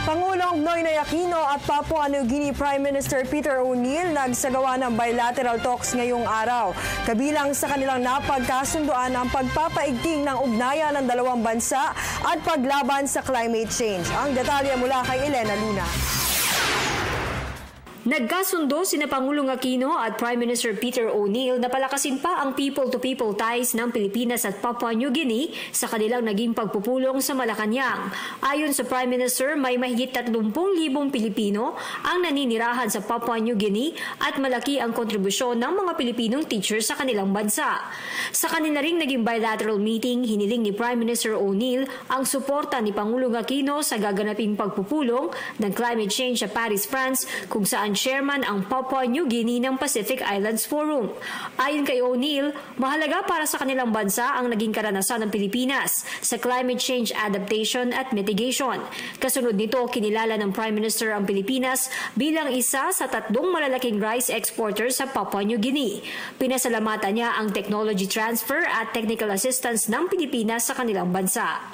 Pangulong Noynoy Aquino at Papua New Guinea Prime Minister Peter O'Neill nagsagawa ng bilateral talks ngayong araw. Kabilang sa kanilang napagkasunduan ang pagpapaigting ng ugnayan ng dalawang bansa at paglaban sa climate change. Ang detalye mula kay Elena Luna. Nagkasundo sina Pangulong Aquino at Prime Minister Peter O'Neill na palakasin pa ang people-to-people ties ng Pilipinas at Papua New Guinea sa kanilang naging pagpupulong sa Malacanang. Ayon sa Prime Minister, may mahigit 30,000 Pilipino ang naninirahan sa Papua New Guinea at malaki ang kontribusyon ng mga Pilipinong teachers sa kanilang bansa. Sa kanila ring naging bilateral meeting, hiniling ni Prime Minister O'Neill ang suporta ni Pangulong Aquino sa gaganaping pagpupulong ng climate change sa Paris, France, kung saan chairman ang Papua New Guinea ng Pacific Islands Forum. Ayon kay O'Neill, mahalaga para sa kanilang bansa ang naging karanasan ng Pilipinas sa climate change adaptation at mitigation. Kasunod nito, kinilala ng Prime Minister ang Pilipinas bilang isa sa 3 malalaking rice exporters sa Papua New Guinea. Pinasalamatan niya ang technology transfer at technical assistance ng Pilipinas sa kanilang bansa.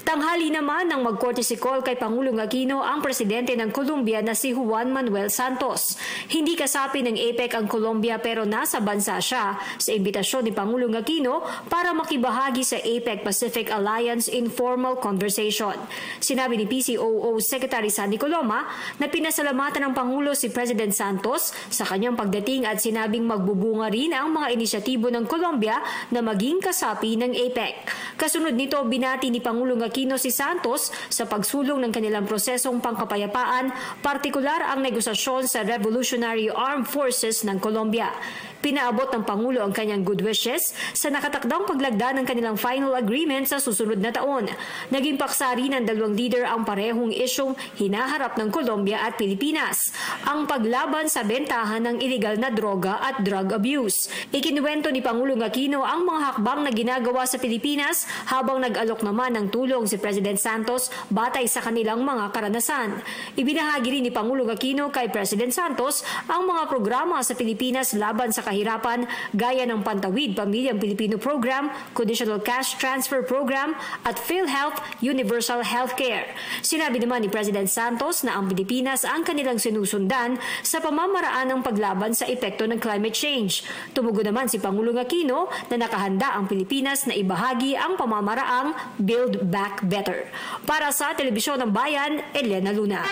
Tanghali naman nang mag-courtesy call kay Pangulong Aquino ang presidente ng Colombia na si Juan Manuel Santos. Hindi kasapi ng APEC ang Colombia pero nasa bansa siya sa imbitasyon ni Pangulong Aquino para makibahagi sa APEC Pacific Alliance informal conversation. Sinabi ni PCOO Secretary Sandy Coloma na pinasalamatan ng Pangulo si President Santos sa kanyang pagdating at sinabing magbubunga rin ang mga inisyatibo ng Colombia na maging kasapi ng APEC. Kasunod nito, binati ni Pangulong Aquino si Santos sa pagsulong ng kanilang prosesong pangkapayapaan, partikular ang negosasyon sa Revolutionary Armed Forces ng Colombia. Pinaabot ng Pangulo ang kanyang good wishes sa nakatakdang paglagda ng kanilang final agreement sa susunod na taon. Naging paksa rin ng dalawang leader ang parehong isyong hinaharap ng Colombia at Pilipinas, ang paglaban sa bentahan ng iligal na droga at drug abuse. Ikinuwento ni Pangulong Aquino ang mga hakbang na ginagawa sa Pilipinas habang nag-alok naman ng tulong si President Santos batay sa kanilang mga karanasan. Ibinahagi rin ni Pangulong Aquino kay President Santos ang mga programa sa Pilipinas laban sa kahirapan gaya ng Pantawid Pamilyang Pilipino Program, Conditional Cash Transfer Program at PhilHealth Universal Healthcare. Sinabi naman ni President Santos na ang Pilipinas ang kanilang sinusundan sa pamamaraan ng paglaban sa epekto ng climate change. Tumugon naman si Pangulong Aquino na nakahanda ang Pilipinas na ibahagi ang pamamaraang Build Back Better. Para sa Telebisyon ng Bayan, Elena Luna.